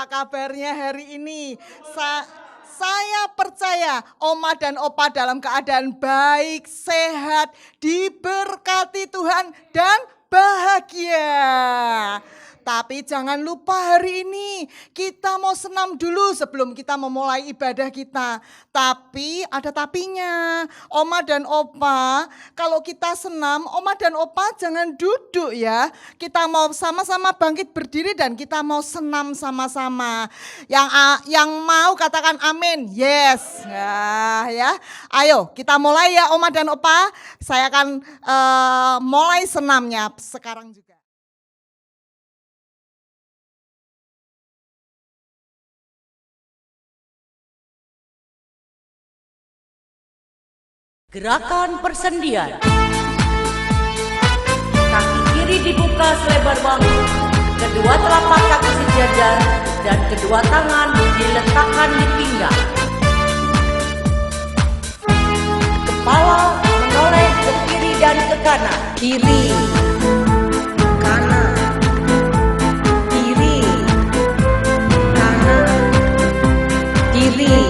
Apa kabarnya hari ini? Saya percaya Oma dan Opa dalam keadaan baik, sehat, diberkati Tuhan dan bahagia. Tapi jangan lupa hari ini kita mau senam dulu sebelum kita memulai ibadah kita. Tapi ada tapinya. Oma dan Opa, kalau kita senam, Oma dan Opa jangan duduk ya. Kita mau sama-sama bangkit berdiri dan kita mau senam sama-sama. Yang mau katakan amin. Yes. Ya. Ayo kita mulai ya Oma dan Opa. Saya akan mulai senamnya sekarang juga. Gerakan persendian. Kaki kiri dibuka selebar bahu, kedua telapak kaki sejajar dan kedua tangan diletakkan di pinggang. Kepala menoleh ke kiri dan ke kanan. Kiri, kanan, kiri, kanan, kiri.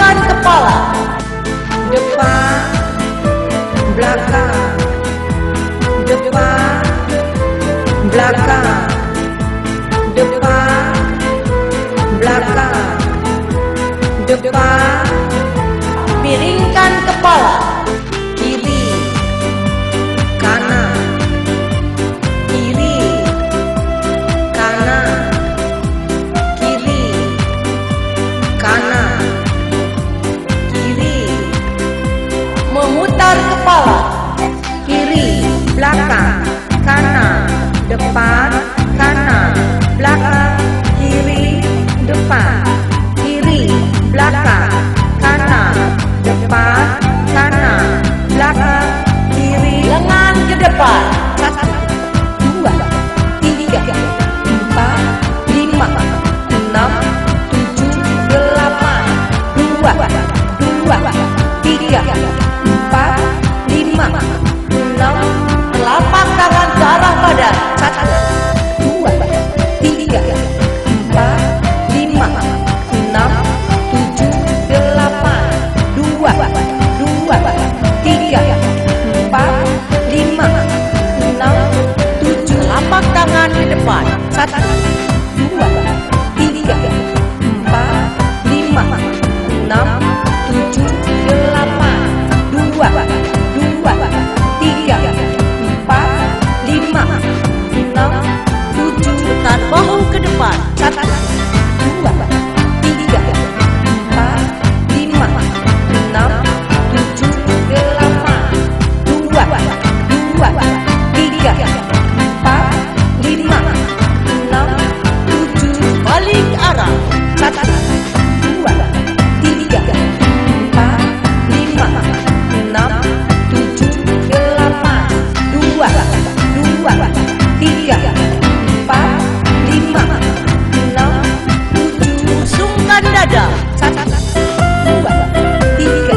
Kepala, depan, belakang, depan, belakang, depan, belakang, depan. Miringkan kepala, kiri, kanan, kiri, kanan, kiri, kanan. Memutar kepala, kiri, belakang, kanan, depan, kanan, belakang, kiri, depan, kiri, belakang, kanan, depan, kanan, belakang, kiri. Lengan ke depan. 1, 2, 3, 4, 5, 6, 7, 8, 2, 3, 4, 5, 6. Telapak tangan ke arah badan. 1, 2, 3, 4, 5, 6, 7, 8, 2, 3, 4, 5, 6, 7. Telapak tangan ke depan. 1, 2, 3, 4, 5, 6, 7, 8, 2, 3, 4, 5, 6, 7. Putar bahu ke depan. 1, 2, 3, 4, 5, 6, 7, 8, 2, 3, 4, 5, 6, 7. Balik arah. 1, 2, 3, 4, 5, 6, 7, 8, 2, 3, 4, 5, 6, 7. Usungkan dada. 1, 2, 3,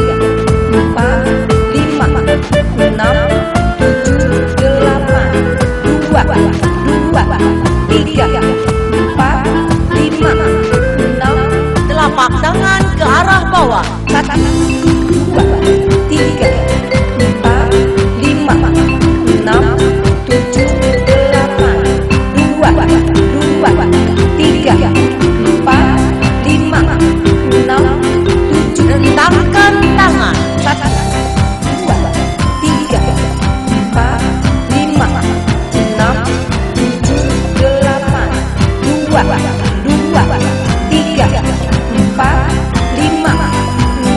4, 5, 6, 7, 8, 2, 3, 4, 5, 6. Telapak tangan ke arah bawah. 1, 2, 3, 4, 5, 6, 7, 8, 2, 3, 4, 5, 6, 7. Rentangkan tangan. 1, 2, 3, 4, 5, 6, 7, 8, 2, 3, 4, 5,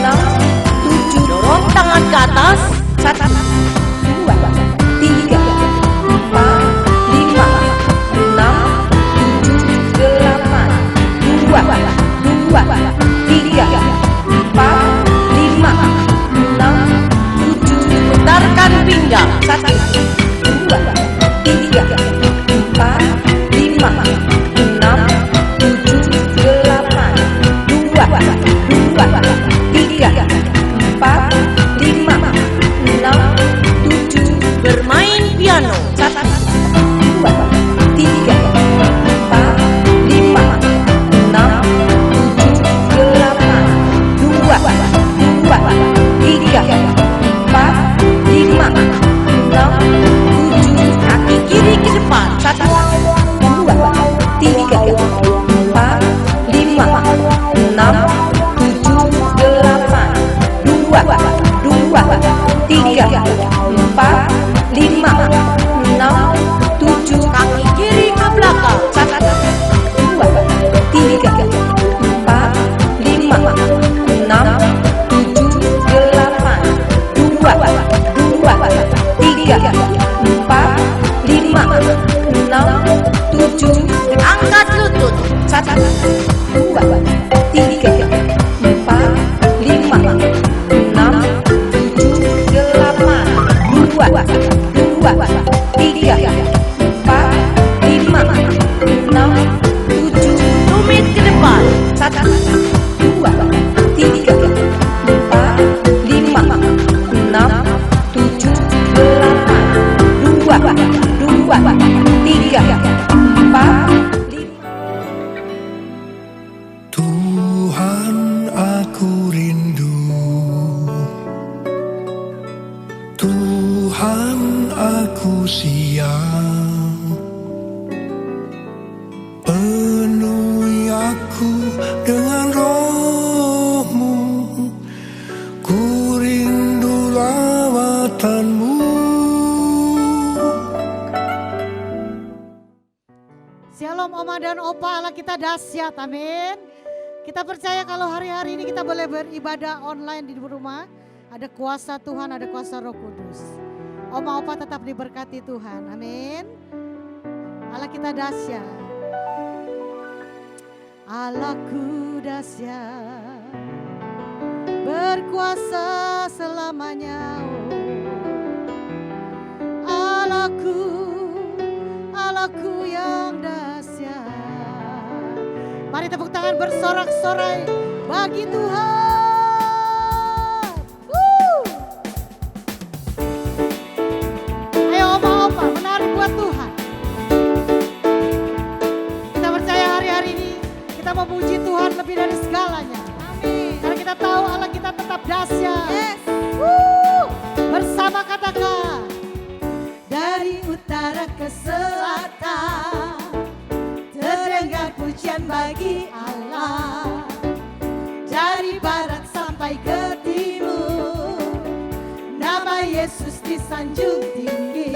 6, 7. kekuatanmu. Shalom Oma dan Opa, Allah kita dahsyat, amin. Kita percaya kalau hari-hari ini kita boleh beribadah online di rumah. Ada kuasa Tuhan, ada kuasa Roh Kudus. Oma Opa tetap diberkati Tuhan, amin. Allah kita dahsyat. Allahku dahsyat, berkuasa selamanya. Allahku yang dahsyat. Mari tepuk tangan bersorak-sorai bagi Tuhan. Ayo Oma-Opa menari buat Tuhan. Kita percaya hari-hari ini kita memuji Tuhan lebih dari segalanya. Amin. Karena kita tahu Allah kita tetap dahsyat. Yes. Bersama katakan. Dari utara ke selatan terdengar pujian bagi Allah. Dari barat sampai ke timur nama Yesus disanjung tinggi.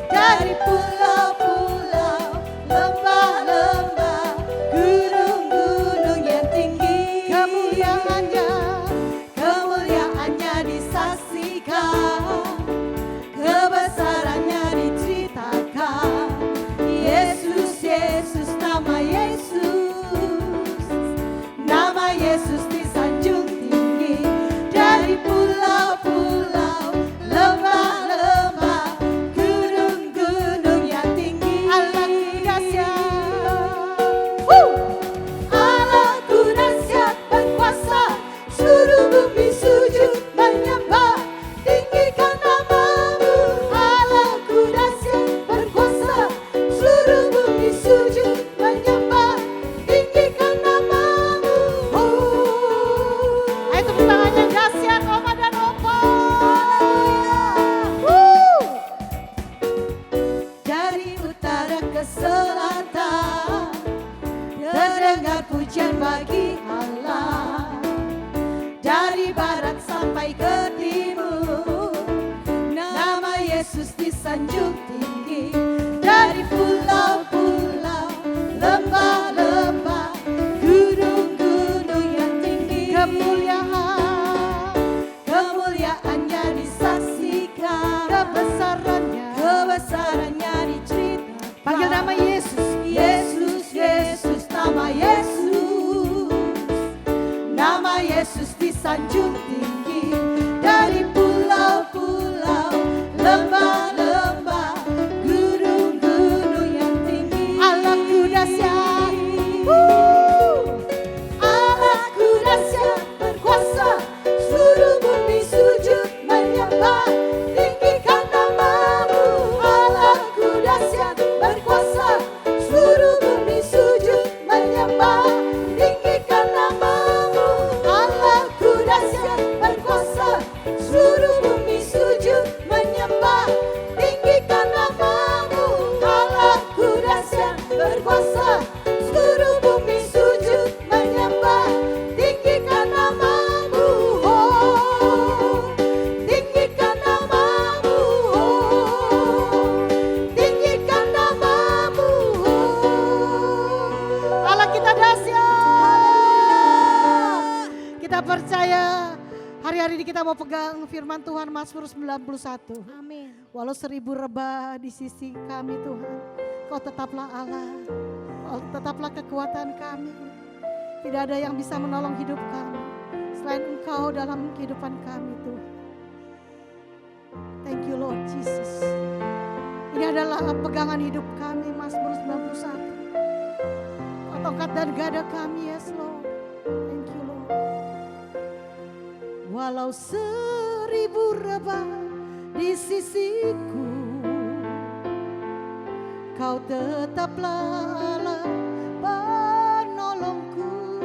Dari pulau-pulau, lembah-lembah, gunung-gunung yang tinggi, kemuliaannya disaksikan, kebesarannya diceritakan. Yesus, Yesus, nama Yesus disanjung tinggi. Dari pulau-pulau, lembah-lembah, gunung-gunung yang tinggi. Allahku dahsyat, Allahku dahsyat berkuasa, seluruh bumi sujud menyembah, tinggikan namamu. Allahku dahsyat berkuasa, seluruh bumi sujud menyembah, tinggikan namamu. Ayo tepuk tangan yang dahsyat Oma dan Opa. Dari utara ke selatan terdengar pujian bagi Allah. Dari barat sampai ke timur nama Yesus disanjung tinggi. Dari pulau-pulau, lembah-lembah, gunung-gunung yang tinggi, kemuliaannya disaksikan, kebesarannya diceritakan. Panggil nama Yesus. Yesus, Yesus, nama Yesus disanjung tinggi. Dari pulau-pulau, lembah-lembah, gunung-gunung yang tinggi. Allahku dahsyat, Allahku dahsyat berkuasa, seluruh bumi sujud menyembah, tinggikan namamu. Allahku dahsyat berkuasa, seluruh bumi sujud menyembah, tinggikan namamu. Allahku dahsyat berkuasa, seluruh bumi sujud menyembah, tinggikan namamu. Allahku dahsyat berkuasa, seluruh bumi sujud menyembah, tinggikan namamu. Tinggikan namamu. Tinggikan namamu. Allah kita dahsyat. Kita percaya hari-hari ini kita mau pegang firman Tuhan Mazmur 91. Amin. Walau 1000 rebah di sisi kami Tuhan, Kau tetaplah Allah. Kau tetaplah kekuatan kami. Tidak ada yang bisa menolong hidup kami selain Engkau dalam kehidupan kami Tuhan. Thank you Lord Jesus. Ini adalah pegangan hidup kami Mazmur 91. Tongkat dan gada kami, yes Lord. Thank you Lord. Walau 1000 rebah di sisiku, Kau tetaplah Allah penolongku.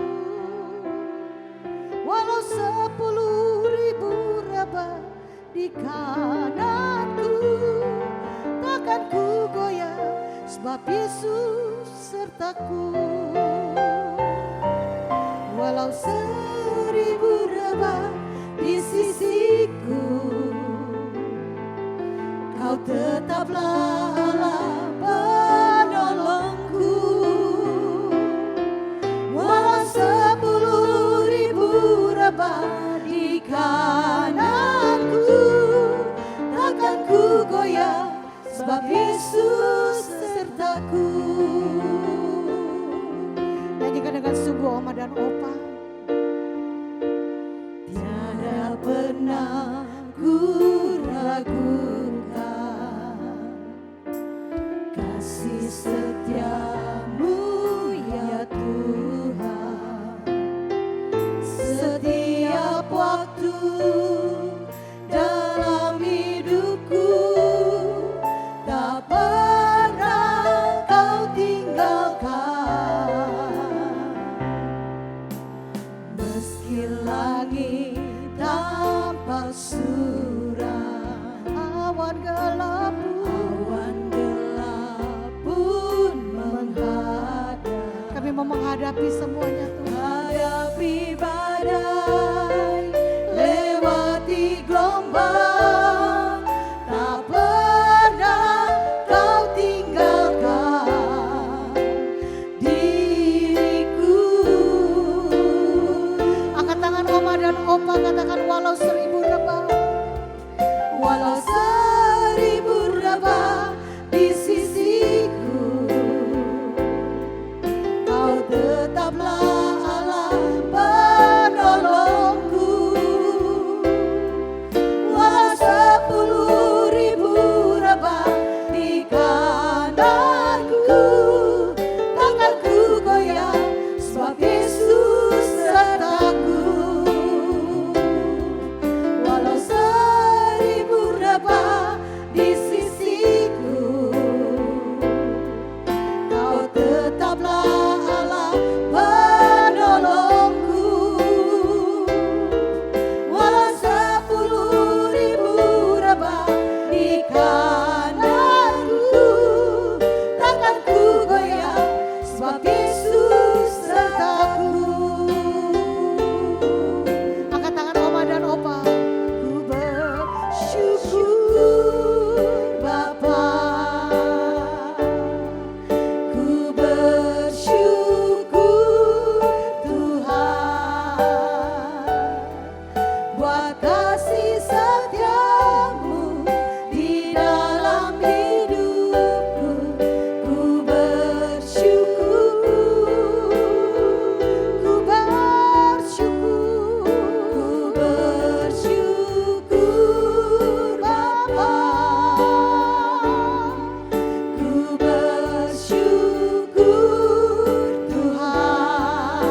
Walau 10.000 rebah di kananku, takkan ku goyah sebab Yesus sertaku. Walau 1000 rebah di sisiku, sebab Yesus sertaku. Nyanyikan dengan sungguh Oma dan Opa. Tiada pernah ku ragukan kasih setiamu ya Tuhan. Setiap waktu dalam hidupku tak pernah kau tinggalkan. Meski langit tampak suram, awan gelap pun menghadap. Kami mau menghadapi semuanya Tuhan. Hadapi badai, lewati gelombang, tak pernah kau tinggalkan diriku. Angkat tangan Oma dan Opa, katakan walau 1000 rebah, walau 1000 rebah di sisiku, kau tetaplah Allah penolongku. Walau 10.000 rebah di kananku, takkan ku goyah sebab Yesus sertaku. Walau 1000 rebah di sisiku, kau tetaplah Allah penolongku. Walau 10.000 rebah di kananku, takkan ku goyah sebab Yesus sertaku. Angkat tangan Oma dan Opa. Ku bersyukur Bapa, ku bersyukur Tuhan, buat kasih setiamu di dalam hidupku. Ku bersyukur, ku bersyukur, ku bersyukur Bapa, ku bersyukur Tuhan,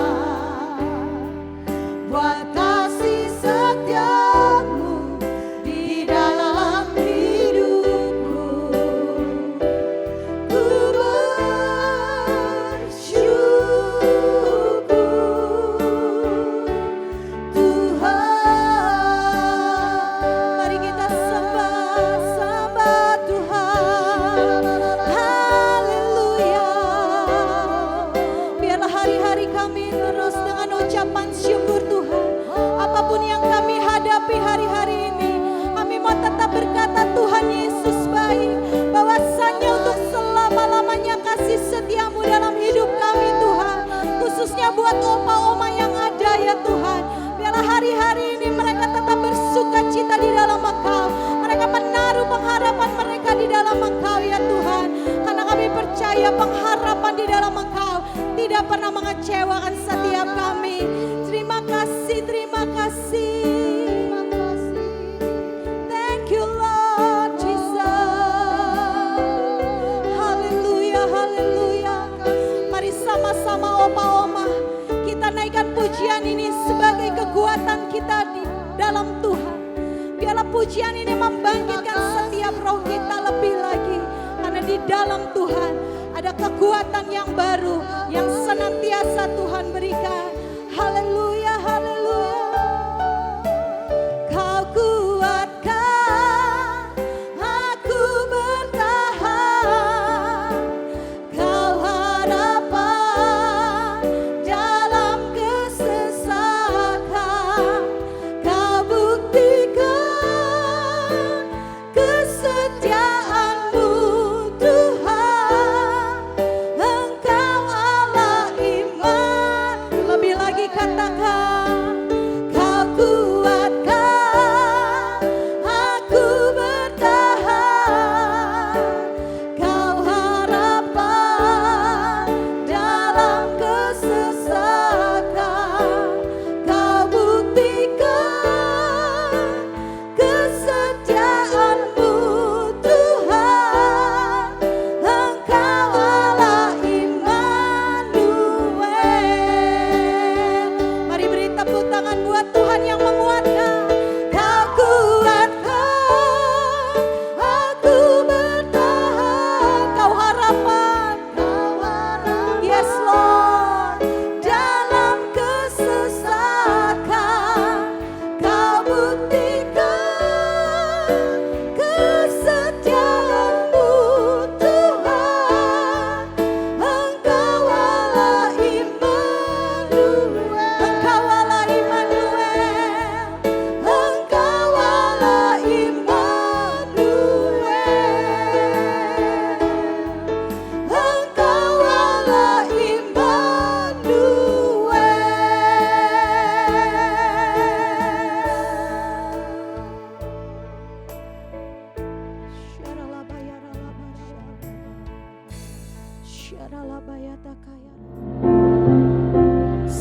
buat kasih setiamu di dalam hidupku. Ku bersyukur Tuhan. Mari kita sembah Tuhan. Haleluya. Biarlah hari-hari kami terus dengan ucapan syukur Tuhan. Apapun yang kami hadapi hari-hari ini, kami mau tetap berkata Tuhan Yesus baik. Bahwasanya untuk selama-lamanya kasih setiamu dalam hidup kami Tuhan. Khususnya buat opa-oma yang ada ya Tuhan. Biarlah hari-hari ini mereka tetap bersuka cita di dalam Engkau. Mereka menaruh pengharapan mereka di dalam Engkau ya Tuhan. Karena kami percaya pengharapan di dalam Engkau tidak pernah mengecewakan setiap kami. Terima kasih, terima kasih. Thank you Lord Jesus. Haleluya, haleluya. Mari sama-sama opa-oma kita naikkan pujian ini sebagai kekuatan kita di dalam Tuhan. Biarlah pujian ini membangkitkan setiap roh kita lebih lagi. Karena di dalam Tuhan ada kekuatan yang baru yang senantiasa Tuhan berikan. Haleluya, haleluya. Kau kuatkan aku bertahan. Kau harapan dalam kesesakan. Kau buktikan kesetiaanmu Tuhan. Engkau Allah iman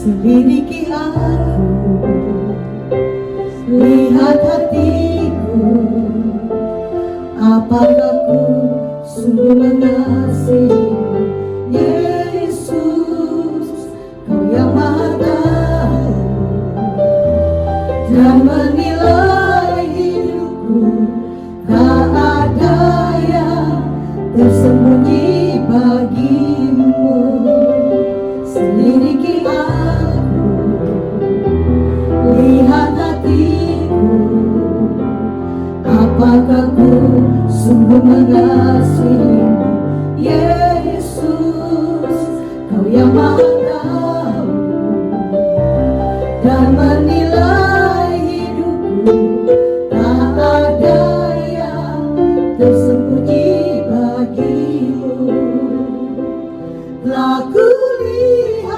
selidiki aku, lihat hatiku, apakah ku sungguh mengasihimu. Yesus, Kau yang Maha Tahu dan menilai hidupku, tak ada yang tersembunyi bagimu. Selidiki aku, lihat hatiku, apakah ku sungguh mengasihimu. Yesus, Kau yang Maha Tahu dan menilai hidupku, tak ada yang tersembunyi bagimu. Telah kulihat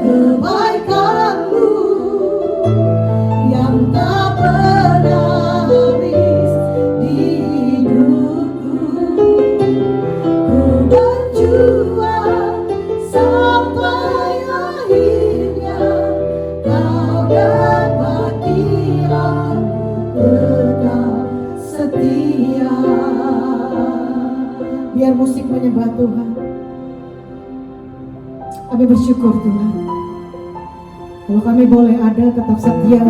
kebaikan-Mu yang tak pernah habis di hidupku. Ku berjuang sampai akhirnya, Kau dapati aku tetap setia. Biar musik menyembah Tuhan. Kami bersyukur Tuhan, kalau kami boleh ada tetap setia,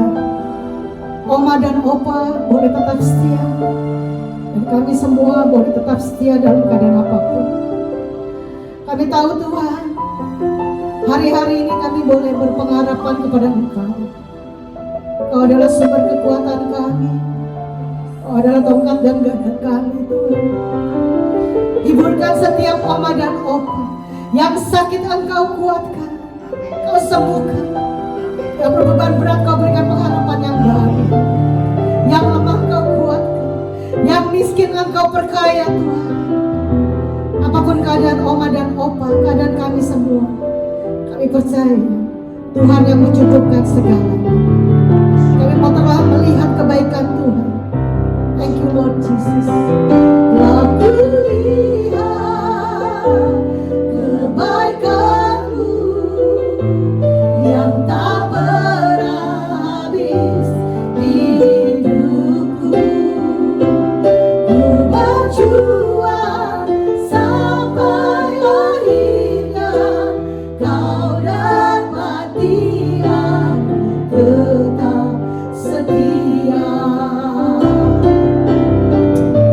Oma dan Opa boleh tetap setia, dan kami semua boleh tetap setia dalam keadaan apapun. Kami tahu Tuhan, hari-hari ini kami boleh berpengharapan kepada Engkau. Kau adalah sumber kekuatan kami, Kau adalah tongkat dan gada kami Tuhan. Hiburkan setiap Oma dan Opa. Yang sakit Engkau kuatkan, Kau sembuhkan. Yang berbeban berat Kau berikan pengharapan yang baru. Yang lemah Kau kuatkan, yang miskin Engkau perkaya Tuhan. Apapun keadaan Oma dan Opa, keadaan kami semua, kami percaya Tuhan yang mencukupkan segalanya. Kami mau telah melihat kebaikan Tuhan. Thank you Lord Jesus. Telah kulihat kebaikan-Mu yang tak pernah habis di hidupku. Ku berjuang sampai akhirnya, Kau dapati aku tetap setia.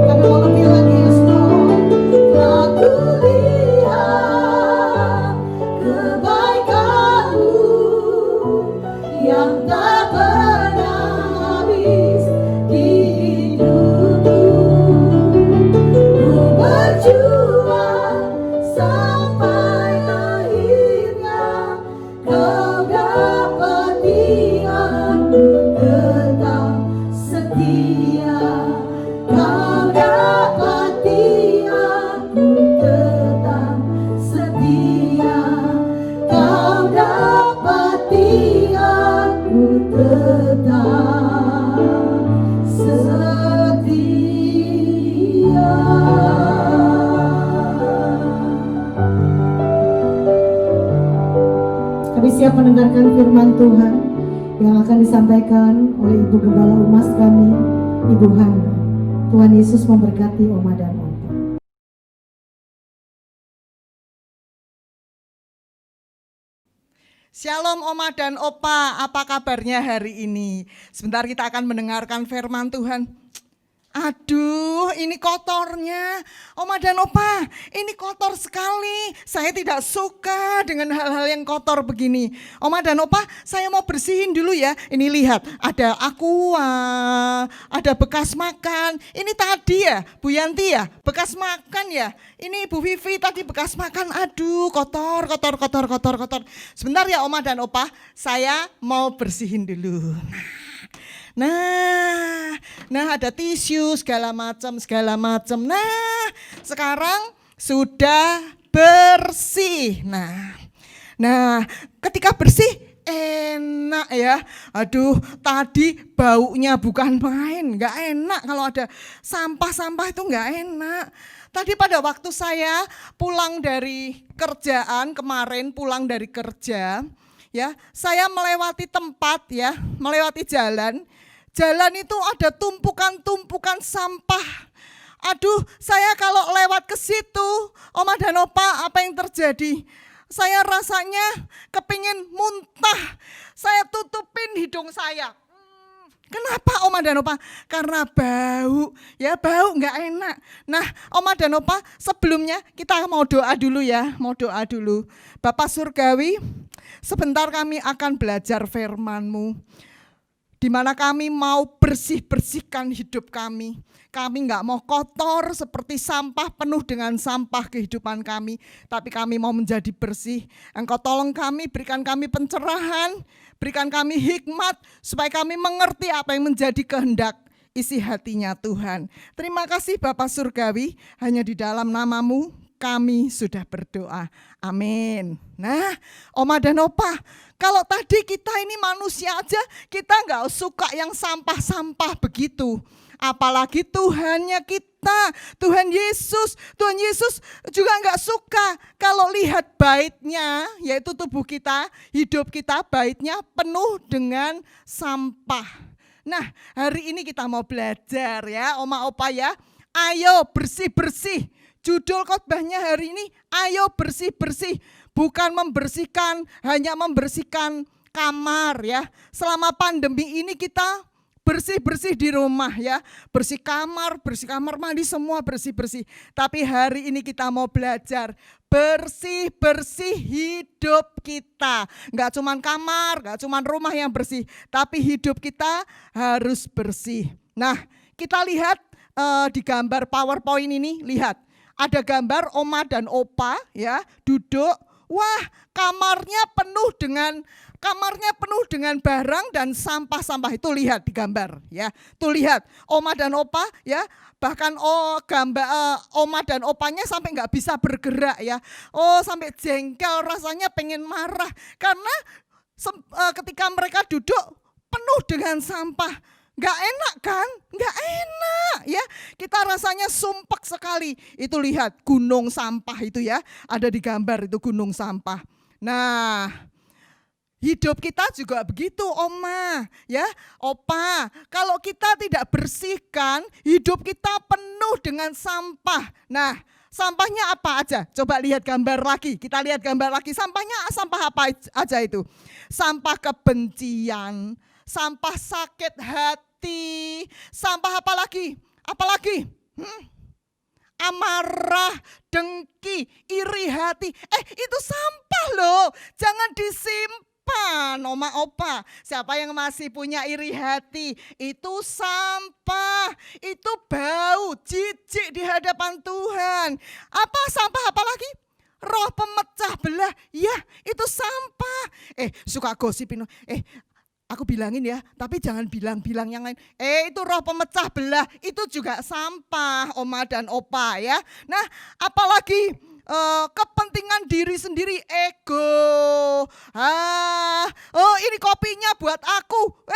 Kami mau lebih lagi Yesus. Telah kulihat kebaikan-Mu yang tak pernah habis di hidupku. Ku berjuang sampai akhirnya, Kau dapati aku tetap setia. Kau dapati aku tetap setia. Kau dapati aku tetap setia. Kami siap mendengarkan firman Tuhan yang akan disampaikan oleh Ibu Gembala Umas kami, Ibu Hana. Tuhan Yesus memberkati Oma dan Opa. Shalom Oma dan Opa, apa kabarnya hari ini? Sebentar kita akan mendengarkan firman Tuhan. Aduh, ini kotornya. Oma dan Opa, ini kotor sekali. Saya tidak suka dengan hal-hal yang kotor begini. Oma dan Opa, saya mau bersihin dulu ya. Ini lihat, ada aqua, ada bekas makan. Ini tadi ya, Bu Yanti ya, bekas makan ya. Ini Bu Vivi tadi bekas makan. Aduh, kotor. Sebentar ya Oma dan Opa, saya mau bersihin dulu. Nah, ada tisu segala macam. Nah, sekarang sudah bersih. Nah, ketika bersih enak ya. Aduh, tadi baunya bukan main, nggak enak kalau ada sampah-sampah itu nggak enak. tadi pada waktu saya pulang dari kerjaan kemarin, pulang dari kerja, ya, saya melewati tempat ya, melewati jalan. Jalan itu ada tumpukan-tumpukan sampah. Aduh, saya kalau lewat ke situ, Oma dan Opa, apa yang terjadi? Saya rasanya kepingin muntah. Saya tutupin hidung saya. Kenapa Oma dan Opa? Karena bau, ya bau nggak enak. Nah Oma dan Opa, sebelumnya kita mau doa dulu ya, mau doa dulu. Bapak Surgawi, sebentar kami akan belajar firman-Mu, di mana kami mau bersih-bersihkan hidup kami. Kami nggak mau kotor seperti sampah, penuh dengan sampah kehidupan kami. Tapi kami mau menjadi bersih. Engkau tolong kami, berikan kami pencerahan, berikan kami hikmat, supaya kami mengerti apa yang menjadi kehendak isi hatinya Tuhan. Terima kasih Bapak Surgawi, hanya di dalam nama-Mu kami sudah berdoa. Amin. Nah, Oma dan Opa, kalau tadi kita ini manusia aja, kita nggak suka yang sampah-sampah begitu. Apalagi Tuhannya kita, Tuhan Yesus. Tuhan Yesus juga nggak suka kalau lihat baitnya, yaitu tubuh kita, hidup kita, baitnya penuh dengan sampah. Nah, hari ini kita mau belajar ya, Oma Opa ya. Ayo bersih-bersih. Judul khotbahnya hari ini, ayo bersih-bersih. Bukan membersihkan, hanya membersihkan kamar ya. Selama pandemi ini kita bersih-bersih di rumah ya. Bersih kamar mandi, semua bersih-bersih. Tapi hari ini kita mau belajar bersih-bersih hidup kita. Enggak cuman kamar, enggak cuman rumah yang bersih, tapi hidup kita harus bersih. Nah, kita lihat di gambar PowerPoint ini, lihat. Ada gambar Oma dan Opa ya, duduk. Wah, kamarnya penuh dengan barang dan sampah-sampah. Itu lihat di gambar ya. Tuh lihat Oma dan Opa ya, bahkan Oma dan Opanya sampai nggak bisa bergerak ya. Oh, sampai jengkel, rasanya pengen marah karena ketika mereka duduk penuh dengan sampah. Gak enak kan? Gak enak ya. Kita rasanya sumpek sekali. Itu lihat gunung sampah itu ya. Ada di gambar itu gunung sampah. Nah, hidup kita juga begitu Oma ya, Opa. Kalau kita tidak bersihkan, hidup kita penuh dengan sampah. Nah, sampahnya apa aja? Coba lihat gambar lagi. Kita lihat gambar lagi. Sampahnya sampah apa aja itu? Sampah kebencian, sampah sakit hati, sampah apa lagi? Apalagi? Amarah, dengki, iri hati. Itu sampah loh. Jangan disimpan, Oma Opa. Siapa yang masih punya iri hati, itu sampah. Itu bau, jijik di hadapan Tuhan. Apa sampah apa lagi? Roh pemecah belah. Ya, itu sampah. Suka gosipin. Aku bilangin ya, tapi jangan bilang-bilang yang lain. Itu roh pemecah belah, itu juga sampah, Oma dan Opa ya. Nah, apalagi kepentingan diri sendiri, ego. Ini kopinya buat aku.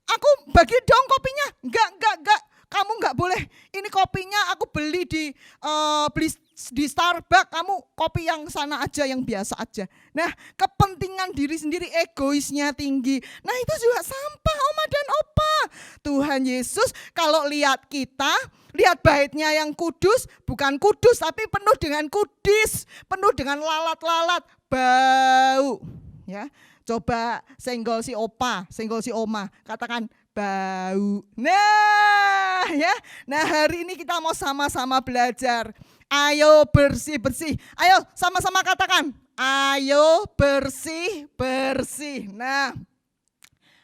Aku bagi dong kopinya. Enggak. Kamu enggak boleh. Ini kopinya aku beli di Starbucks, kamu kopi yang sana aja, yang biasa aja. Nah, kepentingan diri sendiri, egoisnya tinggi. Nah, itu juga sampah, Oma dan Opa. Tuhan Yesus kalau lihat kita, lihat baitnya yang kudus, bukan kudus tapi penuh dengan kudis, penuh dengan lalat-lalat, bau. Ya, coba senggol si Opa, senggol si Oma, katakan bau. Nah, ya. Nah, hari ini kita mau sama-sama belajar. Ayo bersih-bersih. Ayo sama-sama katakan. Ayo bersih-bersih. Nah,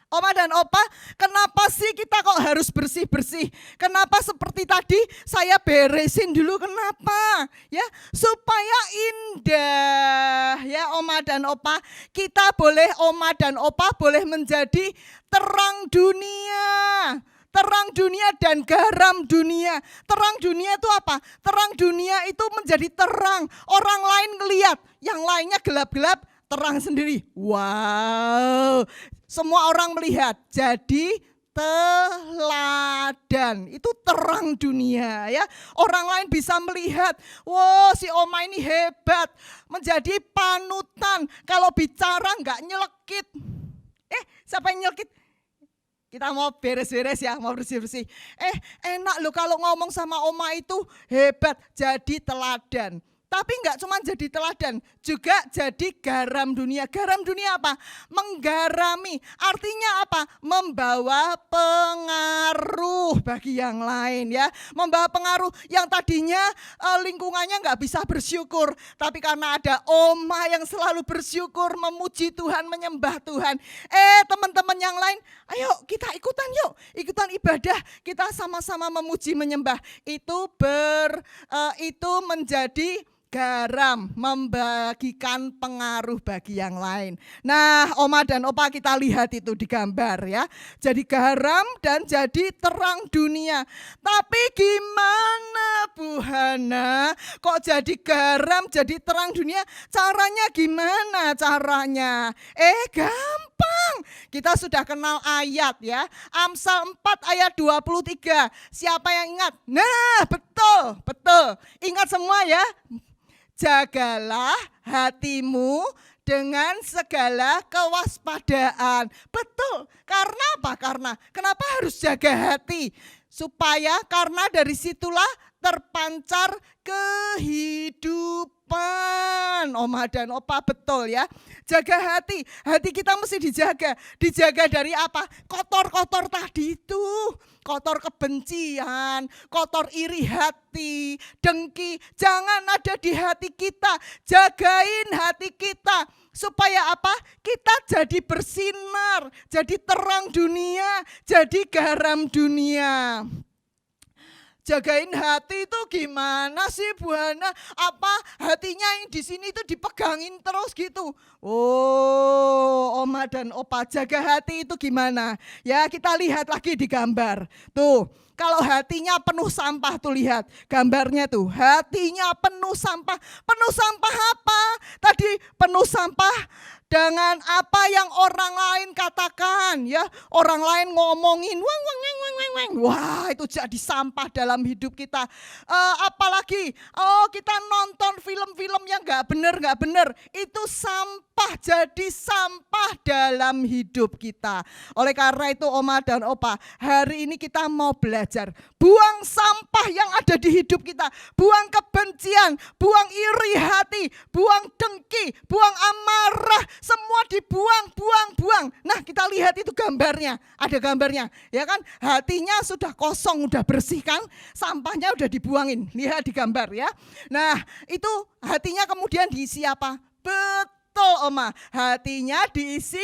Oma dan Opa, kenapa sih kita kok harus bersih-bersih? Kenapa seperti tadi saya beresin dulu, kenapa? Ya, supaya indah. Ya, Oma dan Opa, kita boleh, Oma dan Opa boleh menjadi terang dunia. Terang dunia dan garam dunia. Terang dunia itu apa? Terang dunia itu menjadi terang. Orang lain ngelihat, yang lainnya gelap-gelap, terang sendiri. Wow, semua orang melihat. Jadi teladan. Itu terang dunia ya. Orang lain bisa melihat, wow si Oma ini hebat, menjadi panutan. Kalau bicara nggak nyelekit. Siapa yang nyelekit? Kita mau beres-beres ya, mau bersih-bersih. Enak loh kalau ngomong sama Oma itu hebat, jadi teladan. Tapi enggak cuma jadi teladan, juga jadi garam dunia. Garam dunia apa? Menggarami. Artinya apa? Membawa pengaruh bagi yang lain ya. Membawa pengaruh yang tadinya lingkungannya enggak bisa bersyukur. Tapi karena ada Oma yang selalu bersyukur, memuji Tuhan, menyembah Tuhan. Teman-teman yang lain, ayo kita ikutan yuk. Ikutan ibadah, kita sama-sama memuji, menyembah. Itu menjadi garam, membagikan pengaruh bagi yang lain. Nah, Oma dan Opa kita lihat itu di gambar ya. Jadi garam dan jadi terang dunia. Tapi gimana Bu Hana? Kok jadi garam, jadi terang dunia? Caranya gimana caranya? Gampang. Kita sudah kenal ayat ya. Amsal 4 ayat 23. Siapa yang ingat? Nah, betul. Ingat semua ya. Jagalah hatimu dengan segala kewaspadaan. Betul. Karena apa? Kenapa harus jaga hati? Karena dari situlah terpancar kehidupan. Oma dan Opa betul ya. Jaga hati. Hati kita mesti dijaga. Dijaga dari apa? Kotor-kotor tadi itu. Kotor kebencian, kotor iri hati, dengki. Jangan ada di hati kita. Jagain hati kita. Supaya apa? Kita jadi bersinar, jadi terang dunia, jadi garam dunia. Jagain hati itu gimana sih Bu Hana? Apa hatinya yang di sini itu dipegangin terus gitu? Oma dan Opa, jaga hati itu gimana? Ya kita lihat lagi di gambar. Tuh, kalau hatinya penuh sampah tuh lihat gambarnya tuh. Hatinya penuh sampah. Penuh sampah apa? Tadi penuh sampah dengan apa yang orang lain katakan ya, orang lain ngomongin wah itu jadi sampah dalam hidup kita. Apalagi kita nonton film-film yang nggak benar, itu sampah, jadi sampah dalam hidup kita. Oleh karena itu Oma dan Opa, hari ini kita mau belajar buang sampah yang ada di hidup kita, buang kebencian, buang iri hati, buang dengki, buang amarah. Semua dibuang. Nah kita lihat itu gambarnya, ada gambarnya ya kan, hatinya sudah kosong, udah bersih kan, sampahnya udah dibuangin, lihat di gambar ya. Nah itu hatinya kemudian diisi apa? Betul Oma, hatinya diisi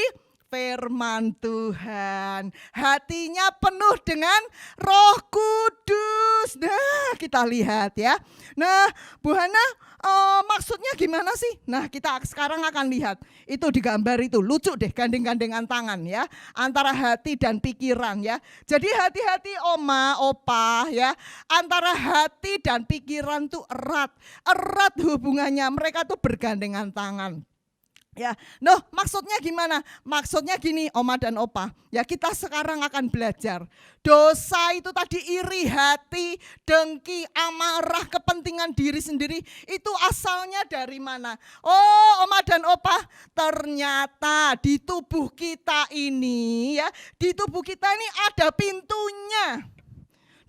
firman Tuhan. Hatinya penuh dengan Roh Kudus. Nah, kita lihat ya. Nah, Bu Hana, maksudnya gimana sih? Nah, kita sekarang akan lihat. Itu di gambar itu, lucu deh, gandeng-gandengan tangan ya. Antara hati dan pikiran ya. Jadi hati-hati Oma, Opa ya. Antara hati dan pikiran tuh erat. Erat hubungannya, mereka tuh bergandengan tangan. Ya, maksudnya gimana? Maksudnya gini Oma dan Opa, ya kita sekarang akan belajar. Dosa itu tadi iri hati, dengki, amarah, kepentingan diri sendiri, itu asalnya dari mana? Oma dan Opa, ternyata di tubuh kita ini ya, di tubuh kita ini ada pintunya.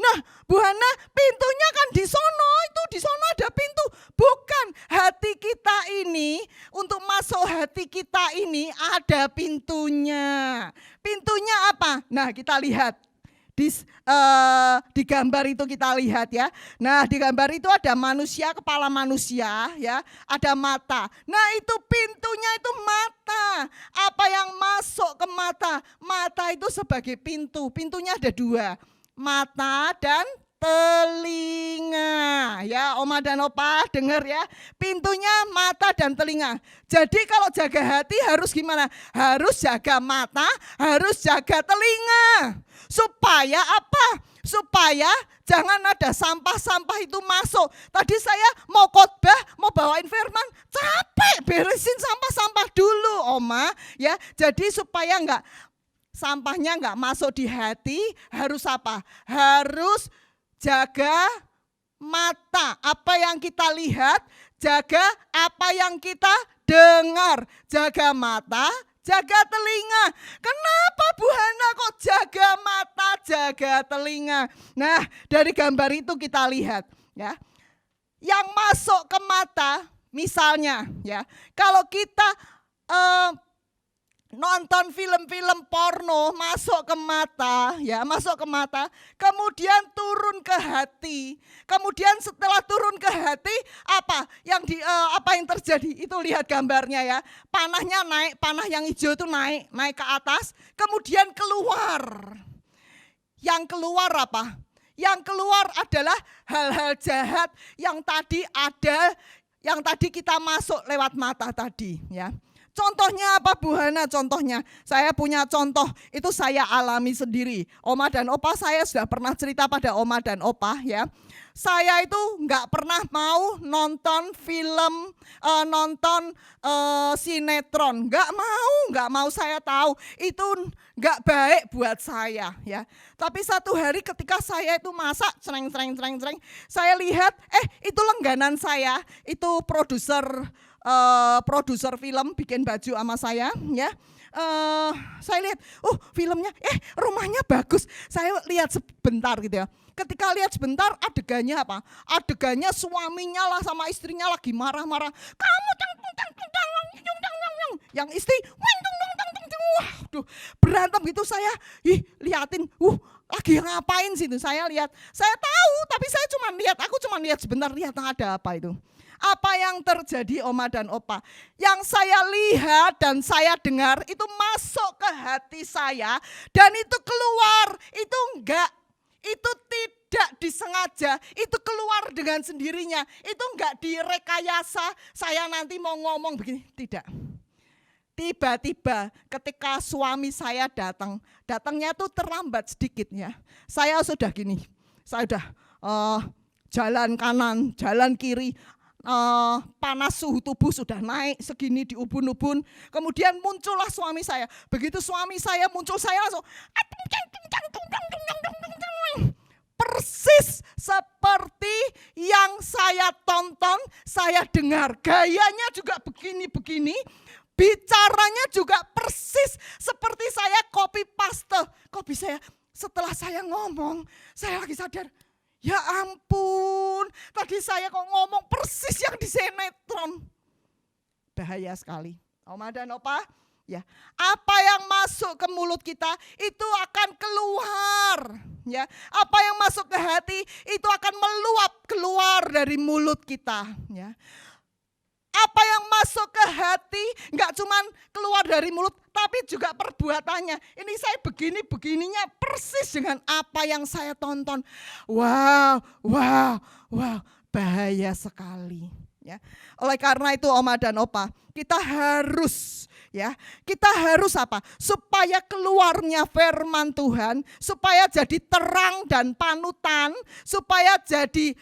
Nah, Bu Hana, pintunya kan di sono, itu di sono ada pintu. Bukan, hati kita ini, untuk masuk hati kita ini ada pintunya. Pintunya apa? Nah, kita lihat. Di gambar itu kita lihat ya. Nah, di gambar itu ada manusia, kepala manusia ya, ada mata. Nah, itu pintunya itu mata. Apa yang masuk ke mata? Mata itu sebagai pintu. Pintunya ada dua. Mata dan telinga ya, Oma dan Opa dengar ya, pintunya mata dan telinga. Jadi kalau jaga hati harus gimana? Harus jaga mata, harus jaga telinga. Supaya apa? Supaya jangan ada sampah-sampah itu masuk. Tadi saya mau khotbah, mau bawain firman, capek beresin sampah-sampah dulu Oma ya. Jadi supaya enggak sampahnya nggak masuk di hati, harus apa? Harus jaga mata. Apa yang kita lihat, jaga apa yang kita dengar. Jaga mata, jaga telinga. Kenapa Bu Hana kok jaga mata, jaga telinga? Nah, dari gambar itu kita lihat ya. Yang masuk ke mata, misalnya ya, kalau kita nonton film-film porno masuk ke mata, ya masuk ke mata, kemudian turun ke hati. Kemudian setelah turun ke hati, apa yang terjadi? Itu lihat gambarnya ya. Panahnya naik, panah yang hijau itu naik ke atas, kemudian keluar. Yang keluar apa? Yang keluar adalah hal-hal jahat yang tadi ada, yang tadi kita masuk lewat mata tadi, ya. Contohnya apa Bu Hana? Contohnya, saya punya contoh, itu saya alami sendiri. Oma dan Opa saya sudah pernah cerita pada Oma dan Opa ya. Saya itu nggak pernah mau nonton film, nonton sinetron. Nggak mau saya tahu. Itu nggak baik buat saya ya. Tapi satu hari ketika saya itu masak, cereng, saya lihat, itu langganan saya, itu produser film bikin baju sama saya ya. Saya lihat, filmnya, rumahnya bagus. Saya lihat sebentar gitu ya. Ketika lihat sebentar, adegannya apa? Adegannya suaminya lah sama istrinya lagi marah-marah. Kamu yang istri, waduh, berantem gitu. Saya liatin, lagi ngapain sih itu? Saya lihat, saya tahu, tapi saya aku cuma lihat sebentar, lihat ada apa itu. Apa yang terjadi Oma dan Opa? Yang saya lihat dan saya dengar itu masuk ke hati saya dan itu keluar. Itu itu tidak disengaja, itu keluar dengan sendirinya. Itu enggak direkayasa, saya nanti mau ngomong begini, tidak. Tiba-tiba ketika suami saya datangnya tuh terlambat sedikit ya. Saya sudah gini, saya sudah jalan kanan, jalan kiri, panas suhu tubuh sudah naik segini di ubun-ubun. Kemudian muncullah suami saya. Begitu suami saya muncul, saya langsung persis seperti yang saya tonton, saya dengar. Gayanya juga begini-begini, bicaranya juga persis seperti saya copy paste. Kok bisa ya? Setelah saya ngomong, saya lagi sadar, ya ampun, tadi saya kok ngomong persis yang di sinetron. Bahaya sekali. Oma dan Opa, ya, apa yang masuk ke mulut kita itu akan keluar, ya. Apa yang masuk ke hati itu akan meluap keluar dari mulut kita, ya. Apa yang masuk ke hati enggak cuman keluar dari mulut, tapi juga perbuatannya. Ini saya begininya persis dengan apa yang saya tonton. Wow, bahaya sekali. Ya. Oleh karena itu Oma dan Opa, kita harus apa? Supaya keluarnya firman Tuhan, supaya jadi terang dan panutan, supaya jadi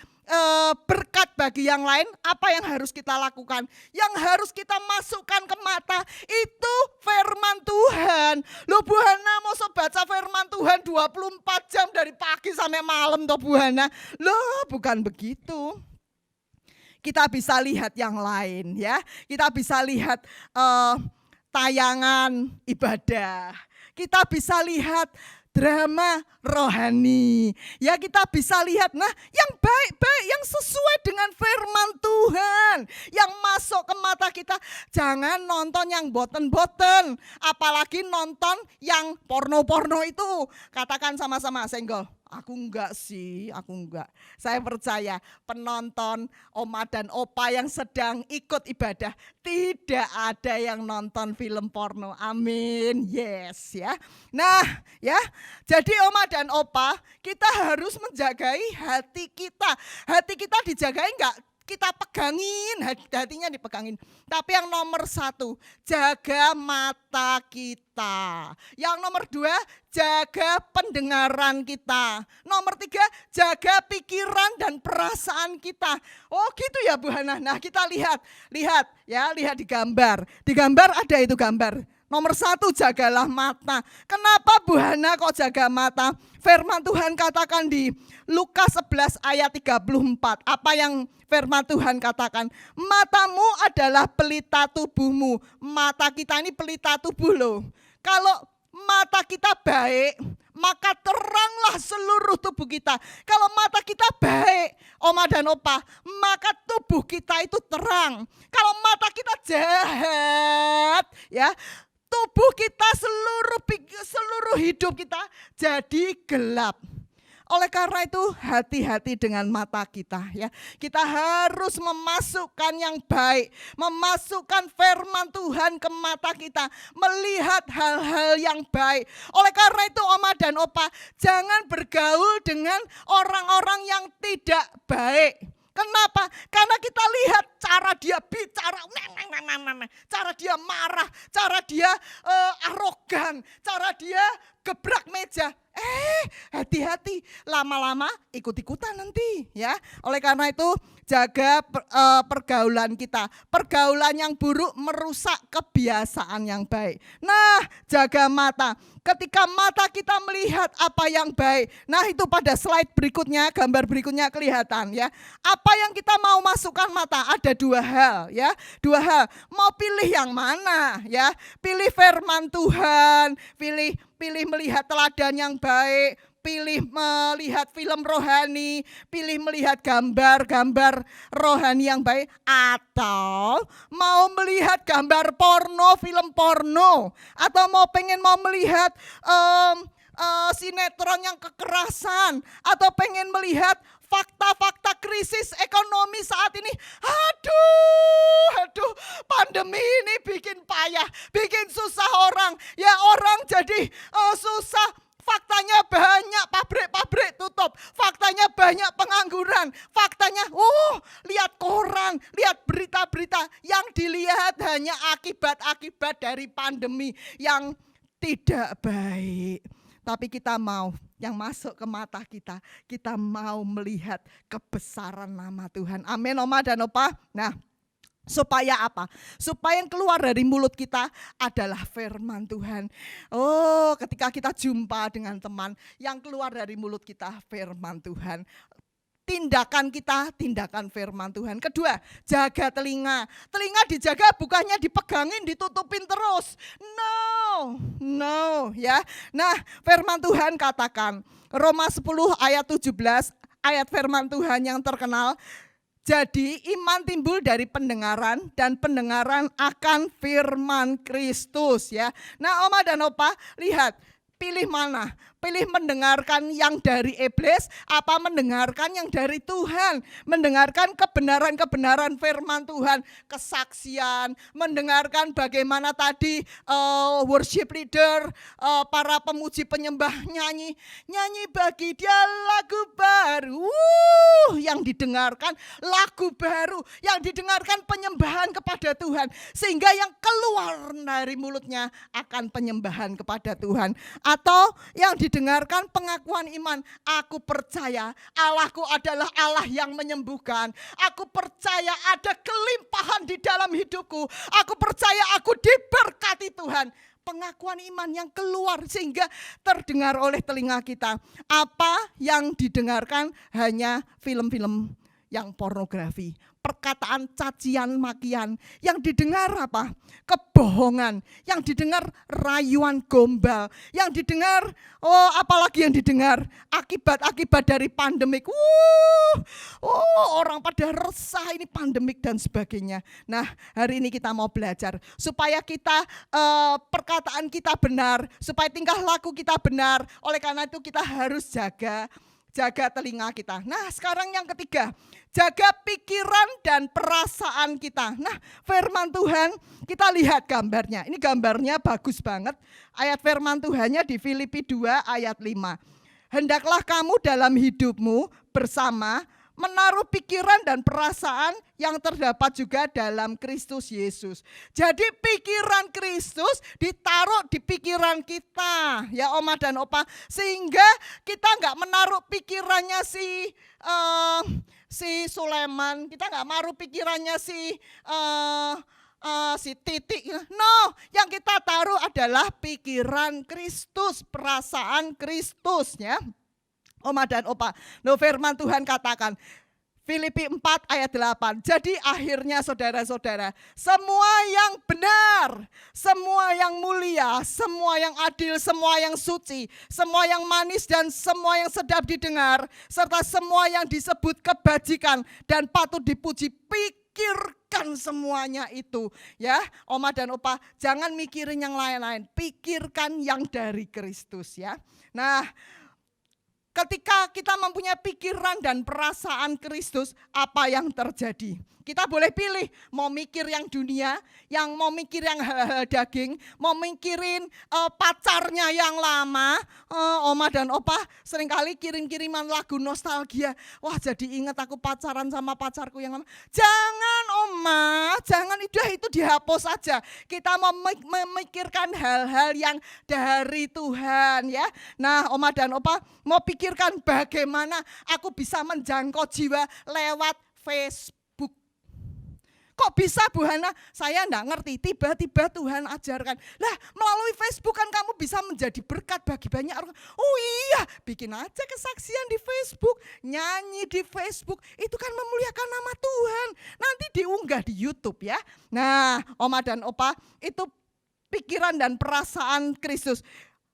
berkat bagi yang lain. Apa yang harus kita lakukan? Yang harus kita masukkan ke mata itu firman Tuhan. Loh Bu Hana, mau baca firman Tuhan 24 jam dari pagi sampai malam toh Bu Hana? Loh bukan begitu. Kita bisa lihat yang lain ya. Kita bisa lihat tayangan ibadah. Kita bisa lihat drama rohani. Ya kita bisa lihat, nah yang baik-baik, yang sesuai dengan firman Tuhan. Yang masuk ke mata kita, jangan nonton yang boten-boten. Apalagi nonton yang porno-porno itu. Katakan sama-sama, senggol. Aku enggak sih, aku enggak. Saya percaya penonton Oma dan Opa yang sedang ikut ibadah tidak ada yang nonton film porno. Amin. Yes ya. Nah, ya. Jadi Oma dan Opa, kita harus menjagai hati kita. Hati kita dijagai enggak? Kita pegangin, hatinya dipegangin. Tapi yang nomor 1, jaga mata kita. Yang nomor 2, jaga pendengaran kita. Nomor 3, jaga pikiran dan perasaan kita. Oh gitu ya Bu Hana. Nah kita lihat di gambar. Di gambar ada itu gambar. Nomor 1, jagalah mata. Kenapa Bu Hana kok jaga mata? Firman Tuhan katakan di Lukas 11 ayat 34. Apa yang firman Tuhan katakan? Matamu adalah pelita tubuhmu. Mata kita ini pelita tubuh loh. Kalau mata kita baik, maka teranglah seluruh tubuh kita. Kalau mata kita baik, Oma dan Opa, maka tubuh kita itu terang. Kalau mata kita jahat, ya, tubuh kita seluruh hidup kita jadi gelap. Oleh karena itu hati-hati dengan mata kita, ya. Kita harus memasukkan yang baik, memasukkan firman Tuhan ke mata kita, melihat hal-hal yang baik. Oleh karena itu Oma dan Opa, jangan bergaul dengan orang-orang yang tidak baik. Kenapa? Karena kita lihat cara dia bicara, cara dia marah, cara dia arogan, cara dia gebrak meja. Hati-hati, lama-lama ikut-ikutan nanti, ya. Oleh karena itu jaga pergaulan kita. Pergaulan yang buruk merusak kebiasaan yang baik. Nah, jaga mata. Ketika mata kita melihat apa yang baik. Nah, itu pada slide berikutnya, gambar berikutnya kelihatan, ya. Apa yang kita mau masukkan mata? Ada 2 hal, ya. 2 hal. Mau pilih yang mana, ya? Pilih firman Tuhan, pilih melihat teladan yang baik, pilih melihat film rohani, pilih melihat gambar-gambar rohani yang baik, atau mau melihat gambar porno, film porno, atau mau melihat sinetron yang kekerasan, atau pengen melihat fakta-fakta krisis ekonomi saat ini. Aduh, pandemi ini bikin payah, bikin susah orang. Ya, orang jadi susah. Faktanya banyak pabrik-pabrik tutup, faktanya banyak pengangguran, faktanya lihat koran, lihat berita-berita, yang dilihat hanya akibat-akibat dari pandemi yang tidak baik. Tapi kita mau, yang masuk ke mata kita mau melihat kebesaran nama Tuhan. Amin Oma dan Opa. Nah, supaya apa? Supaya yang keluar dari mulut kita adalah firman Tuhan. Ketika kita jumpa dengan teman, yang keluar dari mulut kita firman Tuhan. Tindakan kita, tindakan firman Tuhan. Kedua, jaga telinga. Telinga dijaga bukannya dipegangin, ditutupin terus. No, ya. Nah, firman Tuhan katakan, Roma 10 ayat 17, ayat firman Tuhan yang terkenal. Jadi iman timbul dari pendengaran, dan pendengaran akan firman Kristus, ya. Nah, Oma dan Opa, lihat, pilih mana? Pilih mendengarkan yang dari iblis, apa mendengarkan yang dari Tuhan? Mendengarkan kebenaran-kebenaran firman Tuhan, kesaksian, mendengarkan bagaimana tadi worship leader, para pemuji penyembah nyanyi bagi dia lagu baru. Yang didengarkan lagu baru, yang didengarkan penyembahan kepada Tuhan, sehingga yang keluar dari mulutnya akan penyembahan kepada Tuhan. Atau yang didengarkan pengakuan iman, aku percaya Allahku adalah Allah yang menyembuhkan, aku percaya ada kelimpahan di dalam hidupku, aku percaya aku diberkati Tuhan. Pengakuan iman yang keluar sehingga terdengar oleh telinga kita. Apa yang didengarkan hanya film-film yang pornografi, perkataan cacian makian. Yang didengar apa? Kebohongan. Yang didengar rayuan gombal. Yang didengar, apalagi yang didengar? Akibat-akibat dari pandemik. Orang pada resah ini pandemik dan sebagainya. Nah, hari ini kita mau belajar supaya kita perkataan kita benar, supaya tingkah laku kita benar. Oleh karena itu kita harus jaga telinga kita. Nah, sekarang yang ketiga, jaga pikiran dan perasaan kita. Nah, firman Tuhan, kita lihat gambarnya. Ini gambarnya bagus banget. Ayat firman Tuhannya di Filipi 2 ayat 5. Hendaklah kamu dalam hidupmu bersama menaruh pikiran dan perasaan yang terdapat juga dalam Kristus Yesus. Jadi pikiran Kristus ditaruh di pikiran kita, ya Oma dan Opa, sehingga kita nggak menaruh pikirannya si Sulaiman, kita nggak menaruh pikirannya si si titik. No, yang kita taruh adalah pikiran Kristus, perasaan Kristus ya. Oma dan Opa, firman Tuhan katakan, Filipi 4 ayat 8. Jadi akhirnya saudara-saudara, semua yang benar, semua yang mulia, semua yang adil, semua yang suci, semua yang manis dan semua yang sedap didengar, serta semua yang disebut kebajikan dan patut dipuji, pikirkan semuanya itu. Ya, Oma dan Opa, jangan mikirin yang lain-lain, pikirkan yang dari Kristus ya. Nah, ketika kita mempunyai pikiran dan perasaan Kristus, apa yang terjadi? Kita boleh pilih, mau mikir yang dunia, yang mau mikir yang hal-hal daging, mau mikirin pacarnya yang lama. Oma dan Opa seringkali kirim-kiriman lagu nostalgia. Wah, jadi ingat aku pacaran sama pacarku yang lama. Jangan Oma, jangan, itu dihapus aja. Kita mau memikirkan hal-hal yang dari Tuhan ya. Nah, Oma dan Opa mau pikirkan bagaimana aku bisa menjangkau jiwa lewat Facebook. Kok bisa Bu Hana? Saya enggak ngerti, tiba-tiba Tuhan ajarkan. Lah, melalui Facebook kan kamu bisa menjadi berkat bagi banyak orang. Oh iya, bikin aja kesaksian di Facebook, nyanyi di Facebook, itu kan memuliakan nama Tuhan. Nanti diunggah di YouTube ya. Nah, Oma dan Opa, itu pikiran dan perasaan Kristus.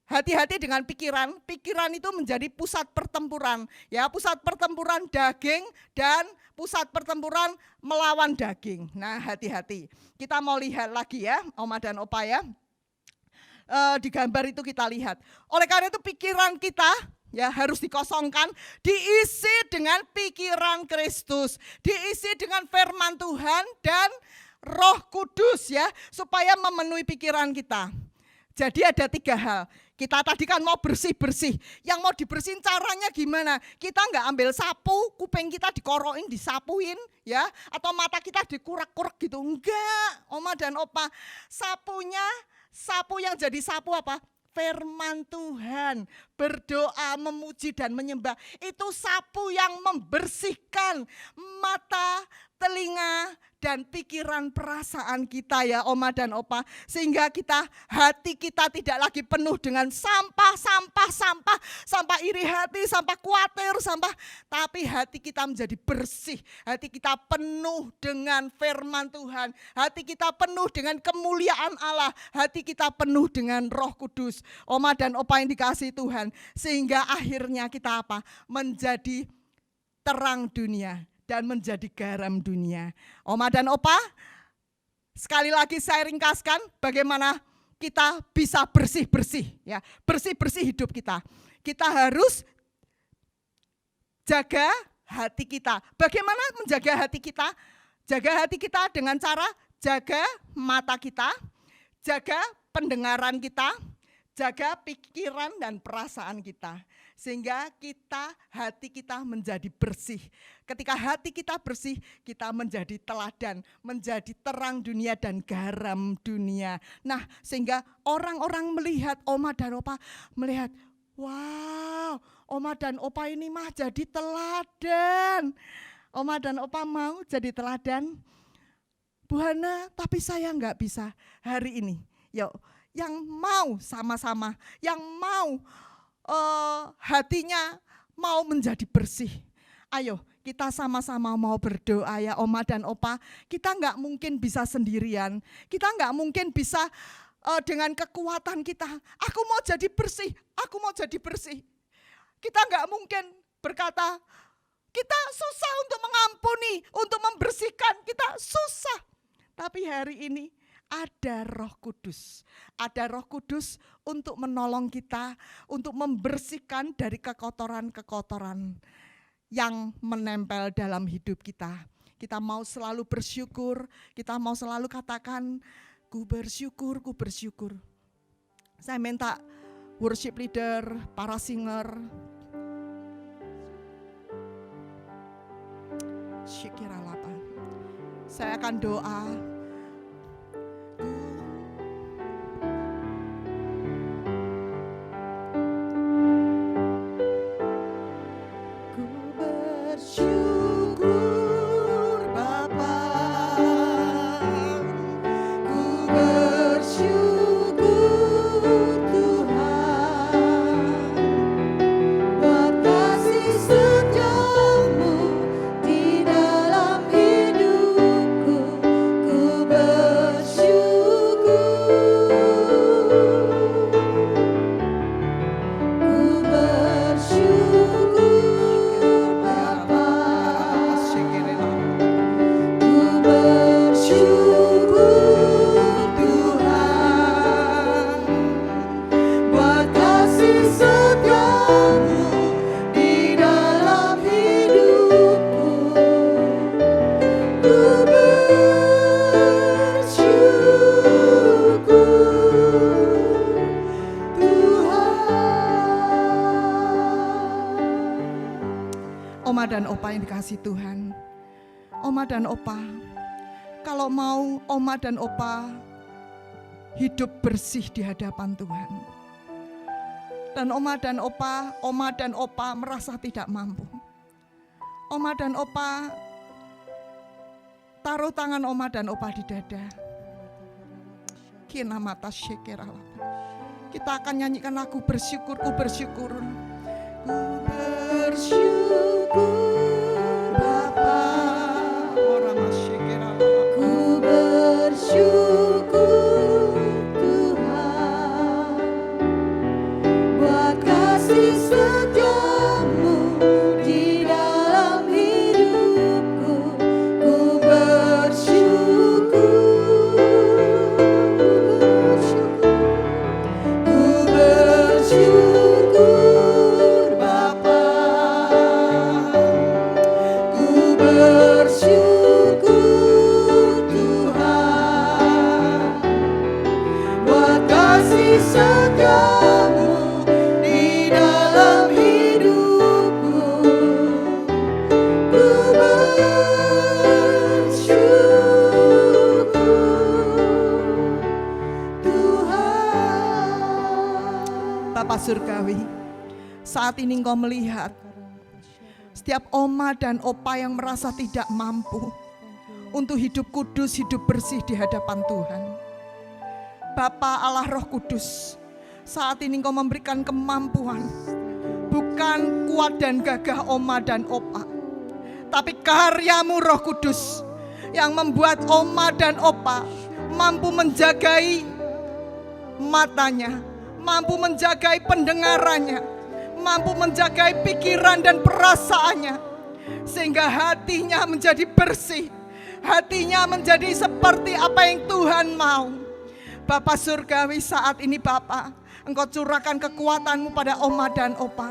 Hati-hati dengan pikiran itu menjadi pusat pertempuran. Ya, pusat pertempuran daging dan pusat pertempuran melawan daging. Nah, hati-hati. Kita mau lihat lagi ya, Oma dan Opa ya. Di gambar itu kita lihat. Oleh karena itu pikiran kita ya harus dikosongkan, diisi dengan pikiran Kristus, diisi dengan firman Tuhan dan Roh Kudus ya, supaya memenuhi pikiran kita. Jadi ada 3 hal. Kita tadi kan mau bersih-bersih. Yang mau dibersihin caranya gimana? Kita enggak ambil sapu, kuping kita dikoroin, disapuin ya, atau mata kita dikurak-kurak gitu. Enggak, Oma dan Opa. Sapu yang jadi sapu apa? Firman Tuhan, berdoa, memuji dan menyembah. Itu sapu yang membersihkan mata, telinga, dan pikiran perasaan kita ya Oma dan Opa. Sehingga hati kita tidak lagi penuh dengan sampah iri hati, sampah khawatir, tapi hati kita menjadi bersih. Hati kita penuh dengan firman Tuhan. Hati kita penuh dengan kemuliaan Allah. Hati kita penuh dengan Roh Kudus. Oma dan Opa yang dikasihi Tuhan. Sehingga akhirnya kita apa? Menjadi terang dunia dan menjadi garam dunia. Oma dan Opa, sekali lagi saya ringkaskan bagaimana kita bisa bersih-bersih ya, bersih-bersih hidup kita. Kita harus jaga hati kita. Bagaimana menjaga hati kita? Jaga hati kita dengan cara jaga mata kita, jaga pendengaran kita, jaga pikiran dan perasaan kita. Sehingga hati kita menjadi bersih. Ketika hati kita bersih, kita menjadi teladan, menjadi terang dunia dan garam dunia. Nah, sehingga orang-orang melihat Oma dan Opa, melihat, wow, Oma dan Opa ini mah jadi teladan. Oma dan Opa mau jadi teladan. Bu Hana, tapi saya enggak bisa hari ini. Yuk, yang mau sama-sama, yang mau hatinya mau menjadi bersih. Ayo kita sama-sama mau berdoa ya Oma dan Opa. Kita enggak mungkin bisa sendirian. Kita enggak mungkin bisa dengan kekuatan kita. Aku mau jadi bersih, aku mau jadi bersih. Kita enggak mungkin berkata, kita susah untuk mengampuni, untuk membersihkan, kita susah. Tapi hari ini ada Roh Kudus. Ada Roh Kudus untuk menolong kita, untuk membersihkan dari kekotoran-kekotoran yang menempel dalam hidup kita. Kita mau selalu bersyukur, kita mau selalu katakan, ku bersyukur, ku bersyukur. Saya minta worship leader, para singer, syikiralapa. Saya akan doa. Oma dan Opa yang dikasihi Tuhan. Oma dan Opa, kalau mau Oma dan Opa hidup bersih di hadapan Tuhan. Dan Oma dan Opa merasa tidak mampu. Oma dan Opa, taruh tangan Oma dan Opa di dada. Kina mata syekeralah. Kita akan nyanyikan lagu bersyukur, ku bersyukur. Ku bersyukur Bapa. Orang masyekeralah. Ku bersyukur Tuhan buat kasih setiamu di dalam hidupku. Ku bersyukur, ku bersyukur Bapa. Ku bersyukur Tuhan buat kasih setiamu di dalam hidupku. Ku bersyukur Tuhan. Bapa Surgawi, saat ini Engkau melihat setiap Oma dan Opa yang merasa tidak mampu untuk hidup kudus, hidup bersih di hadapan Tuhan. Bapa Allah Roh Kudus, saat ini Engkau memberikan kemampuan, bukan kuat dan gagah Oma dan Opa, tapi karya-Mu Roh Kudus yang membuat Oma dan Opa mampu menjagai matanya, mampu menjagai pendengarannya, mampu menjagai pikiran dan perasaannya, sehingga hatinya menjadi bersih, hatinya menjadi seperti apa yang Tuhan mau. Bapa Surgawi, saat ini Bapa, Engkau curahkan kekuatan-Mu pada Oma dan Opa.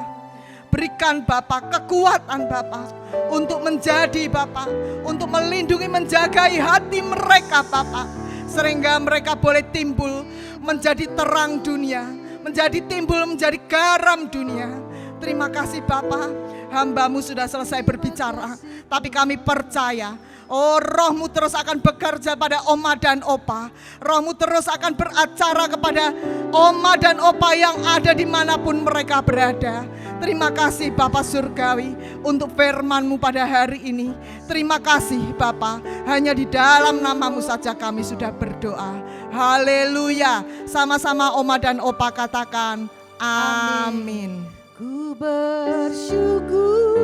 Berikan Bapa kekuatan Bapa untuk menjadi Bapa, untuk melindungi, menjagai hati mereka Bapa, sehingga mereka boleh timbul menjadi terang dunia, menjadi timbul menjadi garam dunia. Terima kasih Bapa, hamba-Mu sudah selesai berbicara, tapi kami percaya, oh Roh-Mu terus akan bekerja pada Oma dan Opa. Roh-Mu terus akan beracara kepada Oma dan Opa yang ada dimanapun mereka berada. Terima kasih Bapa Surgawi untuk firman-Mu pada hari ini. Terima kasih Bapa, hanya di dalam nama-Mu saja kami sudah berdoa. Haleluya. Sama-sama Oma dan Opa katakan amin. Ku bersyukur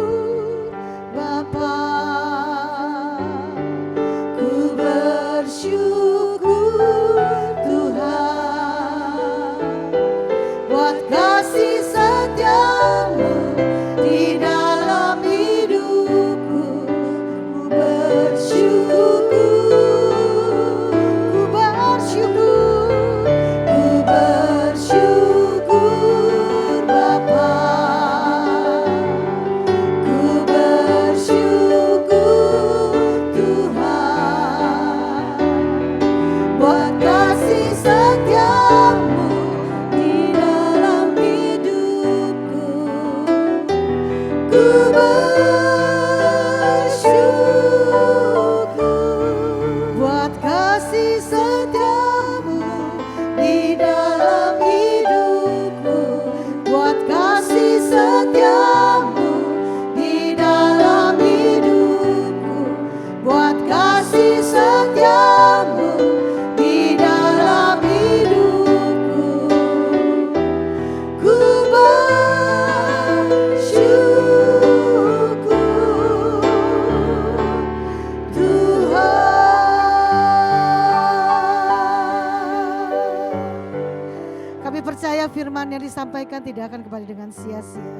Bapa, ku bersyukur Tuhan buat kasih setiamu di dalam hidupku. Ku bersyukur, ku bersyukur, ku bersyukur Bapa. Ku bersyukur Tuhan buat kasih setiamu di dalam hidupku. Ku bersyukur buat kasih setiamu di dalam hidupku, buat kasih setiamu di dalam hidupku, buat kasih setiamu di dalam hidupku. Ku bersyukur Tuhan. Kami percaya firman yang disampaikan tidak akan kembali dengan sia-sia.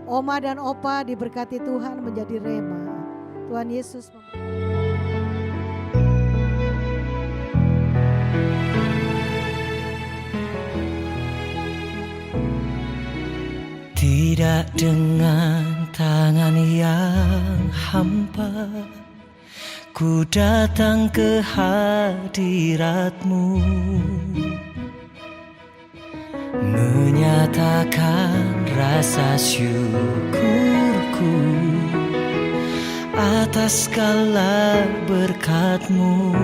Oma dan Opa diberkati Tuhan menjadi rema. Tuhan Yesus Tidak dengan tangan yang hampa, ku datang ke hadirat-Mu, menyatakan rasa syukurku syukur atas segala berkat-Mu.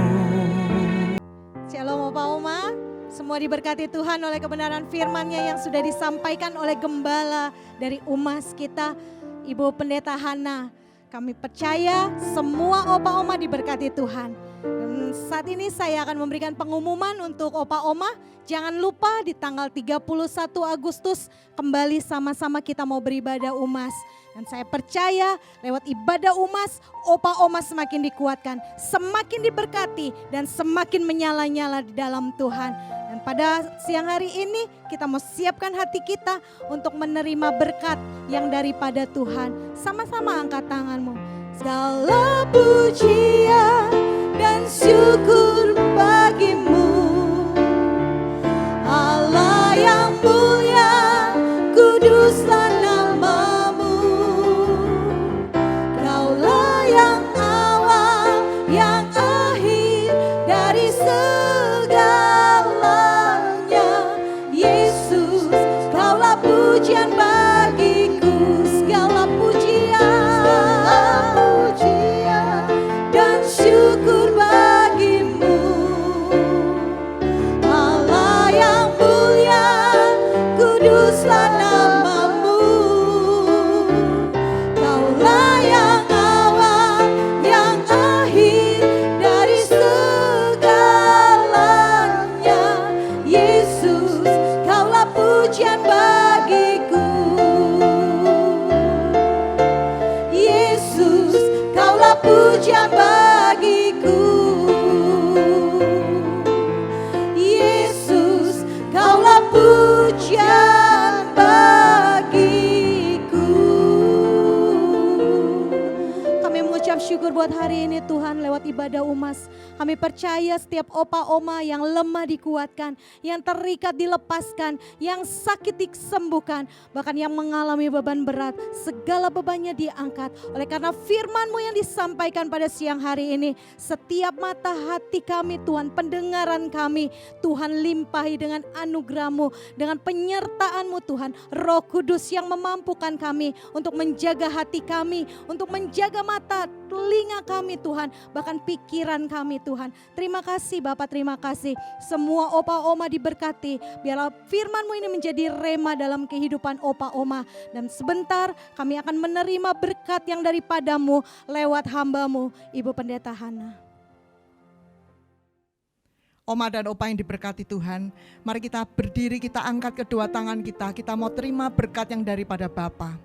Shalom Opa Oma, semua diberkati Tuhan oleh kebenaran firman-Nya yang sudah disampaikan oleh gembala dari UMAS kita, Ibu Pendeta Hana. Kami percaya semua Opa Oma diberkati Tuhan. Dan saat ini saya akan memberikan pengumuman untuk Opa Oma. Jangan lupa di tanggal 31 Agustus kembali sama-sama kita mau beribadah UMAS. Dan saya percaya lewat ibadah UMAS, Opa Oma semakin dikuatkan, semakin diberkati dan semakin menyala-nyala di dalam Tuhan. Dan pada siang hari ini kita mau siapkan hati kita untuk menerima berkat yang daripada Tuhan. Sama-sama angkat tanganmu. Segala pujian dan syukur bagimu, Allah yang mulia, kuduslah namamu. Kaulah yang awal, yang akhir dari segalanya. Yesus, kaulah pujian bagiku, segala pujian dan syukur bagimu. Allah yang mulia, kuduslah namamu. Kaulah yang awal, yang akhir dari segalanya. Yesus, kaulah pujian bagiku. Yesus, kaulah pujian bagiku. Yesus, kaulah pujian bagiku. Kami mengucap syukur buat hari ini Tuhan lewat ibadah UMAS. Kami percaya setiap Opa Oma yang lemah dikuatkan, yang terikat dilepaskan, yang sakit disembuhkan, bahkan yang mengalami beban berat, segala bebannya diangkat. Oleh karena firman-Mu yang disampaikan pada siang hari ini, setiap mata hati kami Tuhan, pendengaran kami, Tuhan limpahi dengan anugerah-Mu, dengan penyertaan-Mu Tuhan, Roh Kudus yang memampukan kami untuk menjaga hati kami, untuk menjaga mata, telinga kami Tuhan, bahkan pikiran kami Tuhan. Terima kasih Bapak, terima kasih. Semua Opa Oma diberkati. Biarlah firman-Mu ini menjadi rema dalam kehidupan Opa Oma. Dan sebentar kami akan menerima berkat yang daripada-Mu lewat hamba-Mu, Ibu Pendeta Hana. Oma dan Opa yang diberkati Tuhan, mari kita berdiri, kita angkat kedua tangan kita mau terima berkat yang daripada Bapa.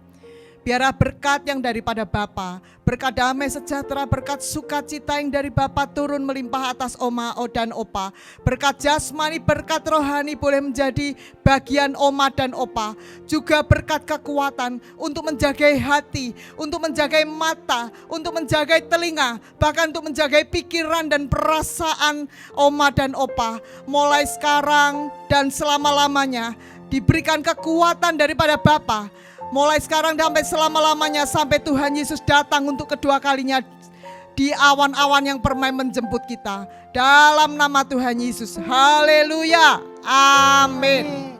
Biarlah berkat yang daripada Bapa, berkat damai sejahtera, berkat sukacita yang dari Bapa turun melimpah atas Oma dan Opa. Berkat jasmani, berkat rohani boleh menjadi bagian Oma dan Opa. Juga berkat kekuatan untuk menjaga hati, untuk menjaga mata, untuk menjaga telinga, bahkan untuk menjaga pikiran dan perasaan Oma dan Opa. Mulai sekarang dan selama-lamanya diberikan kekuatan daripada Bapa. Mulai sekarang sampai selama-lamanya, sampai Tuhan Yesus datang untuk kedua kalinya di awan-awan yang permai menjemput kita. Dalam nama Tuhan Yesus. Haleluya. Amin.